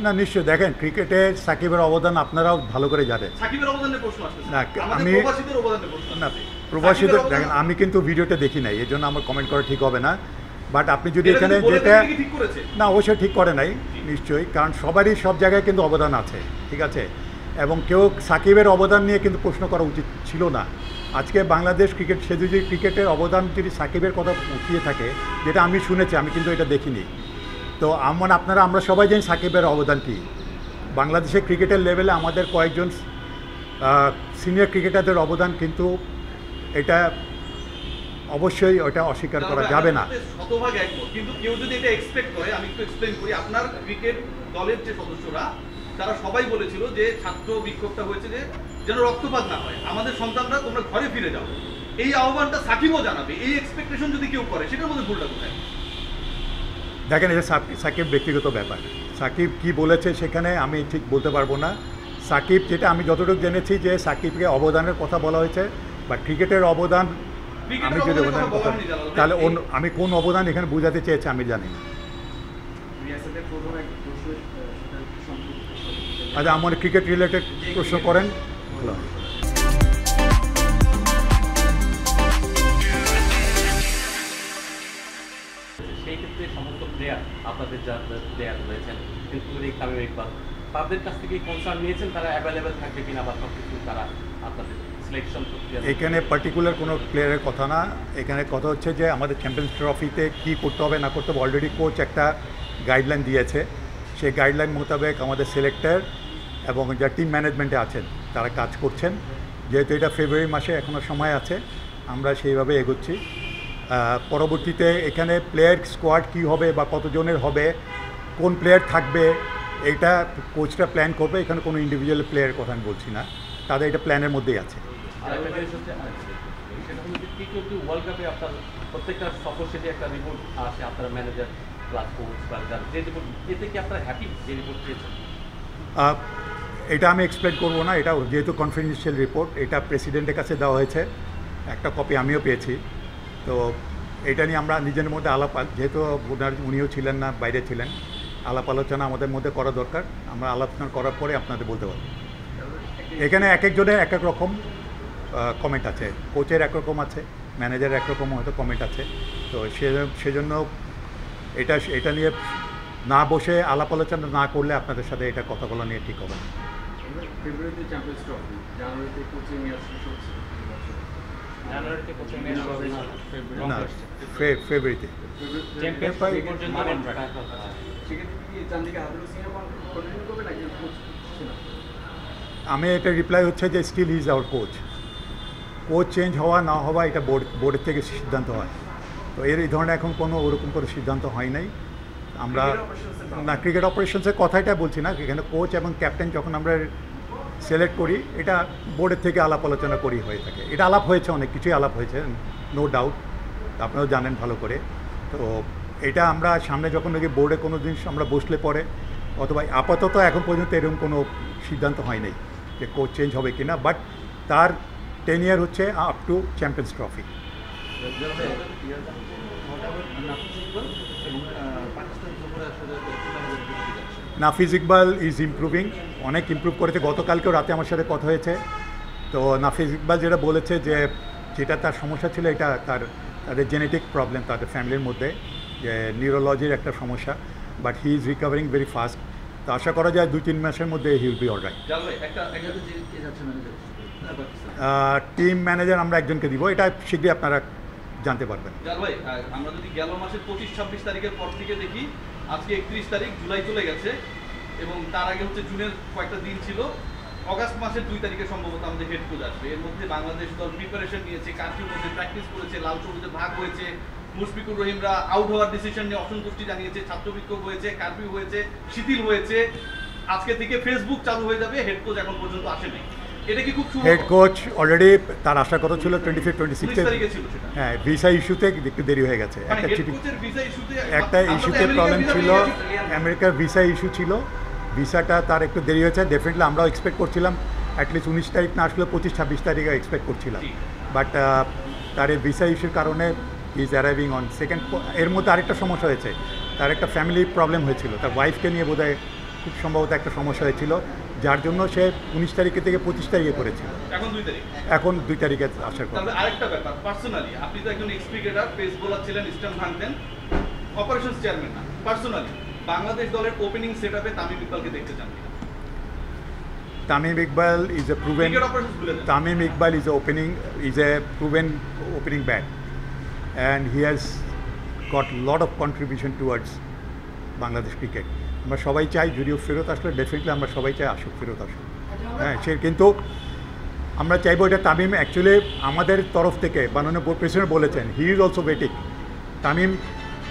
না নিশ্চয়ই দেখেন ক্রিকেটে সাকিবের অবদান আপনারাও ভালো করে জানেন। সাকিবের অবদানের প্রশ্ন আসছে না আমি প্রবাসীদের অবদানের প্রশ্ন না প্রবাসীদের দেখেন আমি কিন্তু ভিডিওটা দেখি নাই, এই জন্য আমার কমেন্ট করা ঠিক হবে না। বাট আপনি যদি এখানে যেটা না অবশ্যই ঠিক করে নাই নিশ্চয়ই, কারণ সবারই সব জায়গায় কিন্তু অবদান আছে, ঠিক আছে, এবং কেউ সাকিবের অবদান নিয়ে কিন্তু প্রশ্ন করা উচিত ছিল না। আজকে বাংলাদেশ ক্রিকেট সে যদি ক্রিকেটের অবদান যদি সাকিবের কথা উঠিয়ে থাকে, যেটা আমি শুনেছি, আমি কিন্তু এটা দেখিনি, তো আমরা সবাই জানি সাকিবের অবদান কী। বাংলাদেশের ক্রিকেটের লেভেলে আমাদের কয়েকজন সিনিয়র ক্রিকেটারদের অবদান কিন্তু এটা অবশ্যই ওটা অস্বীকার করা যাবে না। শতভাগ একমত, কিন্তু কেউ যদি এটা এক্সপেক্ট করে, আমি একটু এক্সপ্লেইন করি। আপনার ক্রিকেট দলের যে সদস্যরা তারা সবাই বলেছিল যে ছাত্র বিক্ষোভটা হয়েছে যে যেন রক্তপাত না হয়, আমাদের সন্তানরা তোমরা ঘরে ফিরে যাও, এই আহ্বানটা সাকিবও জানাবে। এই এক্সপেকটেশন যদি কেউ করে, সেটার মধ্যে ভুলটা কোথায়? দেখেন এটা সাকিব ব্যক্তিগত ব্যাপার, সাকিব কি বলেছে সেখানে আমি ঠিক বলতে পারবো না। সাকিব যেটা আমি যতটুকু জেনেছি যে সাকিবকে অবদানের কথা বলা হয়েছে, বা ক্রিকেটের অবদান আমি যদি অবদানের কথা, তাহলে আমি কোন অবদান এখানে বোঝাতে চেয়েছি আমি জানি না। আচ্ছা আমার ক্রিকেট রিলেটেড প্রশ্ন করেন, ভালো। সেই ক্ষেত্রে সমস্ত প্লেয়ার আপনাদের যারা প্লেয়ার রয়েছেন ইনক্লুডিং তামিম ইকবাল, তাদের কাছ থেকে কনসার্ন নিয়েছেন তারা অ্যাভেলেবেল থাকবে কিনা বা সব কিছু তারা আপনাদের সিলেকশন প্রক্রিয়া? এখানে পার্টিকুলার কোনো প্লেয়ারের কথা না, এখানে কথা হচ্ছে যে আমাদের চ্যাম্পিয়ন্স ট্রফিতে কী করতে হবে না করতে হবে, অলরেডি কোচ একটা গাইডলাইন দিয়েছে। সেই গাইডলাইন মোতাবেক আমাদের সিলেক্টর এবং যা টিম ম্যানেজমেন্টে আছেন তারা কাজ করছেন। যেহেতু এটা ফেব্রুয়ারি মাসে এখনও সময় আছে, আমরা সেইভাবে এগোচ্ছি। পরবর্তীতে এখানে প্লেয়ার স্কোয়াড কী হবে বা কতজনের হবে, কোন প্লেয়ার থাকবে, এটা কোচটা প্ল্যান করবে। এখানে কোনো ইন্ডিভিজুয়াল প্লেয়ারের কথা আমি বলছি না, তাদের এটা প্ল্যানের মধ্যেই আছে। ওয়ার্ল্ড কাপে আপনার প্রত্যেকটা সফর সেটি একটা রিপোর্ট আসে, আপনার ম্যানেজার প্লাস কোচ বা যে রিপোর্ট, এতে কি আপনারা হ্যাপি যে রিপোর্ট পেয়েছেন? এটা আমি এক্সপ্লেন করবো না, এটা যেহেতু কনফিডেন্সিয়াল রিপোর্ট, এটা প্রেসিডেন্টের কাছে দেওয়া হয়েছে, একটা কপি আমিও পেয়েছি। তো এটা নিয়ে আমরা নিজের মধ্যে যেহেতু উনিও ছিলেন না, বাইরে ছিলেন, আলাপ আলোচনা আমাদের মধ্যে করা দরকার। আমরা আলোচনা করার পরে আপনাদের বলতে পারবো। এখানে এক একজনের এক এক রকম কমেন্ট আছে, কোচের একরকম আছে, ম্যানেজারের একরকম হয়তো কমেন্ট আছে। তো সেজন্য এটা নিয়ে না বসে আলাপ আলোচনা না করলে আপনাদের সাথে এটা কথা বলা নিয়ে ঠিক হবে না। ফেব্রুয়ারিতে চ্যাম্পিয়ন্স ট্রফি, জানুয়ারিতে কোচিং ম্যাচ শুরু হচ্ছে, জানুয়ারিতে কোচিং ম্যাচ হবে না, ফেব্রুয়ারিতে চ্যাম্পিয়ন্স ট্রফি পর্যন্ত কন্ট্রাক্ট। সেক্ষেত্রে কি চান্দিকা হাবিবুল সিং কন্টিনিউ করবে নাকি কোচ? আমি এটা রিপ্লাই হচ্ছে যে still is our coach change হওয়া না হওয়া এটা বোর্ডের থেকে সিদ্ধান্ত হয়। তো এই ধরনের এখন ওরকম কোনো সিদ্ধান্ত হয় নাই। আমরা না ক্রিকেট অপারেশনসের কথাটা বলছি না, এখানে কোচ এবং ক্যাপ্টেন যখন আমরা সিলেক্ট করি, এটা বোর্ডের থেকে আলাপ আলোচনা করি হয়ে থাকে। এটা আলাপ হয়েছে, অনেক কিছুই আলাপ হয়েছে, নো ডাউট, আপনারাও জানেন ভালো করে। তো এটা আমরা সামনে যখন নাকি বোর্ডে কোনো জিনিস আমরা বসলে পরে, অথবা আপাতত এখন পর্যন্ত এরকম কোনো সিদ্ধান্ত হয় নাই যে কোচ চেঞ্জ হবে কিনা, বাট তার টেনিয়ার হচ্ছে up to champions trophy. Nafiz Iqbal is improving, অনেক ইমপ্রুভ করেছে। গতকালকেও রাতে আমার সাথে কথা হয়েছে। তো নাফিজ ইকবাল যেটা বলেছে যে যেটা তার সমস্যা ছিল, এটা তাদের জেনেটিক প্রবলেম, তাদের ফ্যামিলির মধ্যে যে নিউরোলজির একটা সমস্যা, but he is recovering very fast. তো আশা করা যায় 2-3 মাসের মধ্যে he will be alright. Team manager আমরা একজনকে দিব, এটা শীঘ্রই আপনারা জানতে পারবেন। ভাই আমরা যদি গেল মাসের 25-26 তারিখের পর থেকে দেখি, আজকে 31 তারিখ, জুলাই চলে গেছে, এবং তার আগে হচ্ছে জুনের কয়েকটা দিন ছিল। অগাস্ট মাসের 2 তারিখে সম্ভবত আমাদের হেড কোচ আসবে। এর মধ্যে বাংলাদেশ দল প্রিপারেশন নিয়েছে, কার্ফিউর মধ্যে প্র্যাকটিস করেছে, লাল সবুজে ভাগ হয়েছে, মুশফিকুর রহিমরা আউট হওয়ার ডিসিশন নিয়ে অসন্তুষ্টি জানিয়েছে, ছাত্র বিক্ষোভ হয়েছে, কার্ফিউ হয়েছে, শিথিল হয়েছে। আজকে থেকে ফেসবুক চালু হয়ে যাবে, হেড কোচ এখন পর্যন্ত আসেনি। এটা কি খুব হেড কোচ অলরেডি তার আসার কথা ছিল 25-26 তারিখে ছিল। হ্যাঁ, ভিসা ইস্যুতে একটু দেরি হয়ে গেছে। একটা ইস্যুতে প্রবলেম ছিল, আমেরিকার ভিসা ইস্যু ছিল, ভিসাটা তার একটু দেরি হয়েছে। ডেফিনেটলি আমরাও এক্সপেক্ট করছিলাম অ্যাটলিস্ট 19 তারিখ না আসলে 25-26 তারিখে এক্সপেক্ট করছিলাম, বাট তার এই ভিসা ইস্যুর কারণে ইজ অ্যারাইভিং অন সেকেন্ড। এর মধ্যে আরেকটা সমস্যা হয়েছে, তার একটা ফ্যামিলি প্রবলেম হয়েছিল, তার ওয়াইফকে নিয়ে বোধহয় খুব সম্ভবত একটা সমস্যা হয়েছিল, যার জন্য সে 19 তারিখে থেকে 25 তারিখে করেছিল। এখন 2 তারিখ। এখন 2 তারিখে আসার কথা। তাহলে আরেকটা ব্যাপার, পার্সোনালি আপনি তো একজন এক্স ক্রিকেটার, পেস বোলার ছিলেন, স্টাম্প ভাঙতেন, অপারেশনস চেয়ারম্যান না, পার্সোনালি বাংলাদেশ দলের ওপেনিং সেটআপে তামিম ইকবালকে দেখতে চান কিনা? Tamim Iqbal is a proven. Cricket operations ভুলে যান। Tamim Iqbal is a proven opening bat, and he has got a lot of contribution towards Bangladesh cricket. আমরা সবাই চাই যদিও ফেরত আসলে ডেফিনেটলি আমরা সবাই চাই আসুক, ফেরত আসুক। হ্যাঁ, সে কিন্তু আমরা চাইবো এটা তামিম অ্যাকচুয়ালি আমাদের তরফ থেকে মাননীয় বোর্ড প্রেসিডেন্ট বলেছেন he is also waiting. Tamim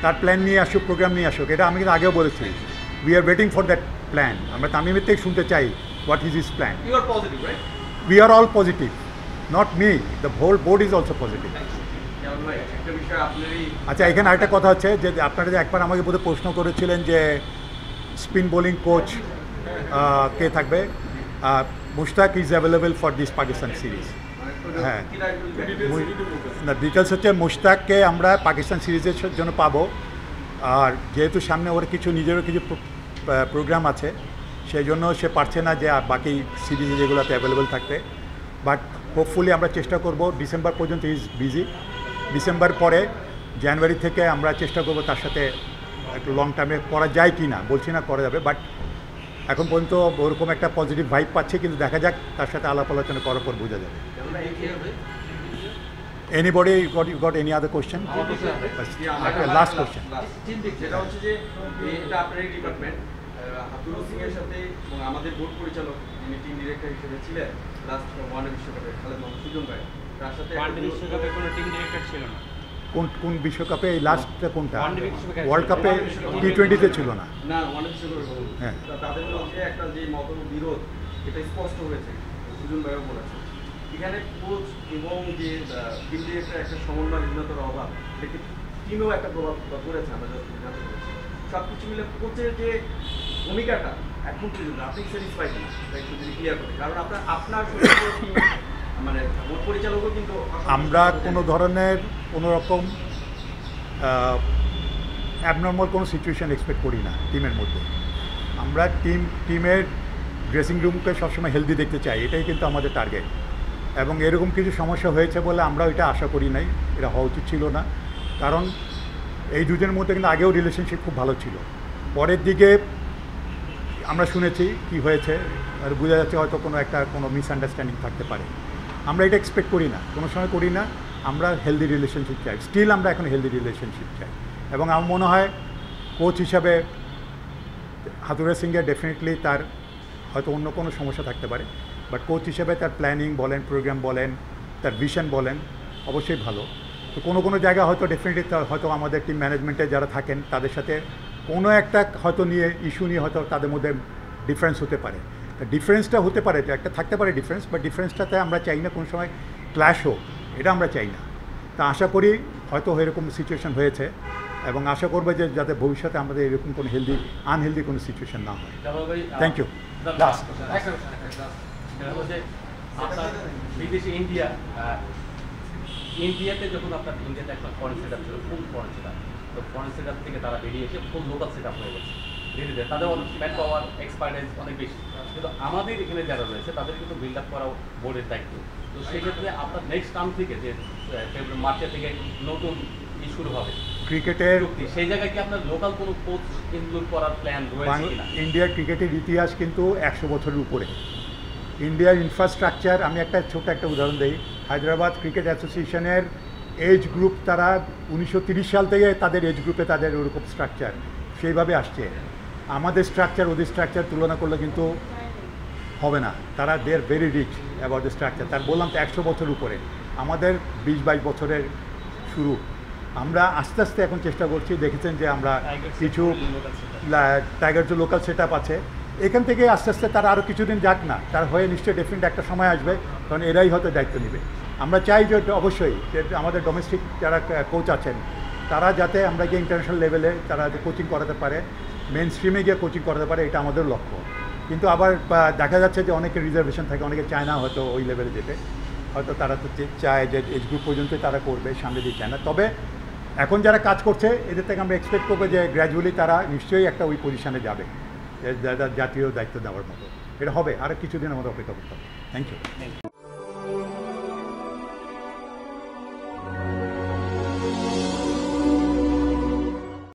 তার প্ল্যান নিয়ে আসুক, প্রোগ্রাম নিয়ে আসুক, এটা আমি কিন্তু আগেও বলেছি। We are waiting for that plan. আমরা তামিমের থেকে শুনতে চাই what is his plan. You are positive, right? We are all positive, not me. The whole board is also positive. একটা বিষয় আপনারই আচ্ছা, এখানে আরেকটা কথা হচ্ছে যে আপনারা যে একবার আমাকে বোধহয় প্রশ্ন করেছিলেন যে স্পিন বোলিং কোচ কে থাকবে। Mushtaq is available for this Pakistan series. হ্যাঁ, না ডিটেলস হচ্ছে মুশতাককে আমরা পাকিস্তান সিরিজের জন্য পাবো। আর যেহেতু সামনে ওর কিছু নিজেরও কিছু প্রোগ্রাম আছে, সেই জন্য সে পারছে না যে বাকি সিরিজে যেগুলোতে অ্যাভেলেবল থাকতে। বাট হোপফুলি আমরা চেষ্টা করব, ডিসেম্বর পর্যন্ত ইজ বিজি। ডিসেম্বর পরে জানুয়ারি থেকে আমরা চেষ্টা করব তার সাথে একটু লং টার্মে করা যায় কি না, বলছি না করা যাবে, বাট এখন পর্যন্ত ওরকম একটা পজিটিভ ভাইব পাচ্ছে, কিন্তু দেখা যাক তার সাথে আলাপ আলোচনা করার পর বোঝা যাবে। Anybody got any other question? Last question. যেটা হচ্ছে যে এটা আপনারই ডিপার্টমেন্ট, হাতুরু সিং এর সাথে এবং আমাদের বোর্ড পরিচালক যিনি টিম ডিরেক্টর হিসেবে ছিলেন লাস্ট ওয়ানডে বিশ্বকাপে খালেদ মোহাম্মদ সুজন ভাই, তার সাথে ওয়ানডে বিশ্বকাপে কোনো টিম ডিরেক্টর ছিল না। কোন বিশ্বকাপে? এই লাস্টটা কোনটা? One day বিশ্বকাপে ওয়ার্ল্ড কাপে T20-তে ছিল না। না, ওয়ানডে বিশ্বকাপে বলুন। হ্যাঁ। তাদের মধ্যে একটা যে মতবিরোধ এটা স্পষ্ট হয়েছে, সুজন ভাইও বলেছে। এখানে কোচ এবং যে টিম ডিরেক্টর একটা সমন্বয়হীনতার অভাব, এটা টিমেও একটা প্রভাব পড়েছে আমরা যতটুকু জানতে পেরেছি। সব কিছু মিলে কোচের যে ভূমিকাটা এখন পর্যন্ত আপনি স্যাটিসফাইড না, একটু যদি ক্লিয়ার করেন, কারণ আপনার মানে বোর্ড পরিচালকও কিন্তু আমরা কোনো ধরনের কোনো রকম অ্যাবনর্মাল কোনো সিচুয়েশন এক্সপেক্ট করি না টিমের মধ্যে। আমরা টিমের ড্রেসিং রুমকে সবসময় হেলদি দেখতে চাই, এটাই কিন্তু আমাদের টার্গেট। এবং এরকম কিছু সমস্যা হয়েছে বলে আমরা এটা আশা করি নাই, এটা হওয়া উচিত ছিল না। কারণ এই দুজনের মধ্যে কিন্তু আগেও রিলেশনশিপ খুব ভালো ছিল। পরের দিকে আমরা শুনেছি কি হয়েছে, আর বোঝা যাচ্ছে হয়তো কোনো মিসআন্ডারস্ট্যান্ডিং থাকতে পারে। আমরা এটা এক্সপেক্ট করি না, কোনো সময় করি না। আমরা হেলদি রিলেশনশিপ চাই, স্টিল আমরা এখন হেলদি রিলেশনশিপ চাই। এবং আমার মনে হয় কোচ হিসাবে হাতুরা সিংয়ের ডেফিনেটলি তার হয়তো অন্য কোনো সমস্যা থাকতে পারে, বাট কোচ হিসেবে তার প্ল্যানিং বলেন, প্রোগ্রাম বলেন, তার ভিশন বলেন অবশ্যই ভালো। তো কোনো জায়গায় হয়তো ডেফিনেটলি হয়তো আমাদের টিম ম্যানেজমেন্টে যারা থাকেন তাদের সাথে কোনো একটা হয়তো নিয়ে ইস্যু নিয়ে হয়তো তাদের মধ্যে ডিফারেন্স হতে পারে। ডিফারেন্সটা হতে পারে, একটা থাকতে পারে ডিফারেন্স, বাট ডিফারেন্সটাতে আমরা চাই না কোনো সময় ক্ল্যাশ হোক, এটা আমরা চাই না। তা আশা করি হয়তো এরকম সিচুয়েশন হয়েছে, এবং আশা করবো যে যাতে ভবিষ্যতে আমাদের এরকম কোনো আনহেলদি কোনো সিচুয়েশন না হয়। Thank you. লাস্ট আপনার বিদেশে ইন্ডিয়াতে যখন আপনার ইন্ডিয়াতে একটা ফরেন সেট আপ ছিল, ফুল ফরেন সেট আপ, তো ফরেন সেট আপ থেকে তারা বেরিয়ে এসে ফুল লোকাল সেট আপ হয়ে গেছে ধীরে ধীরে। তাদের ম্যান পাওয়ার, এক্সপার্টাইজ অনেক বেশি, কিন্তু আমাদের এখানে যারা রয়েছে তাদের কিন্তু বিল্ড আপ করাও বোর্ডের দায়িত্ব। তো সেক্ষেত্রে আপনার নেক্সট টার্ম থেকে যে ফেব্রুয়ারি মার্চের থেকে নতুন শুরু হবে ক্রিকেটের, সেই জায়গায় কি আপনার লোকাল কোনো কোচ ইনক্লুড করার প্ল্যান রয়েছে কিনা? ইন্ডিয়ার ক্রিকেটের ইতিহাস কিন্তু 100 বছরের উপরে। ইন্ডিয়ার ইনফ্রাস্ট্রাকচার, আমি ছোট একটা উদাহরণ দিই। হায়দ্রাবাদ ক্রিকেট অ্যাসোসিয়েশনের এজ গ্রুপ, তারা 1930 সাল থেকে তাদের এজ গ্রুপে তাদের ওরকম স্ট্রাকচার সেইভাবে আসছে। আমাদের স্ট্রাকচার ওদের স্ট্রাকচার তুলনা করলে কিন্তু হবে না। তারা they are very rich about the structure. তার বললাম তো 100 বছর উপরে, আমাদের 20-22 বছরের শুরু। আমরা আস্তে আস্তে এখন চেষ্টা করছি, দেখেছেন যে আমরা কিছু টাইগার যে লোকাল সেট আপ আছে, এখান থেকে আস্তে আস্তে তারা আরও কিছুদিন যাক না, তার হয়ে নিশ্চয়ই ডেফিনেট একটা সময় আসবে, কারণ এরাই হয়তো দায়িত্ব নেবে। আমরা চাই যে অবশ্যই যে আমাদের ডোমেস্টিক যারা কোচ আছেন তারা যাতে আমরা গিয়ে ইন্টারন্যাশনাল লেভেলে তারা কোচিং করাতে পারে, মেন স্ট্রিমে গিয়ে কোচিং করাতে পারে, এটা আমাদের লক্ষ্য। কিন্তু আবার দেখা যাচ্ছে যে অনেকের রিজার্ভেশন থাকে, অনেকে চায় না হয়তো ওই লেভেলে যেতে, হয়তো তারা তো চায় যে এজ গ্রুপ পর্যন্তই তারা করবে, সামনে দিয়ে চায় না। তবে এখন যারা কাজ করছে এদের থেকে আমরা এক্সপেক্ট করবো যে গ্র্যাজুয়ালি তারা নিশ্চয়ই একটা ওই পজিশানে যাবে। জাতীয় দায়িত্ব দেওয়ার মতো। এটা হবে, আর কিছুদিন আমাদের অপেক্ষা করতে হবে। Thank you.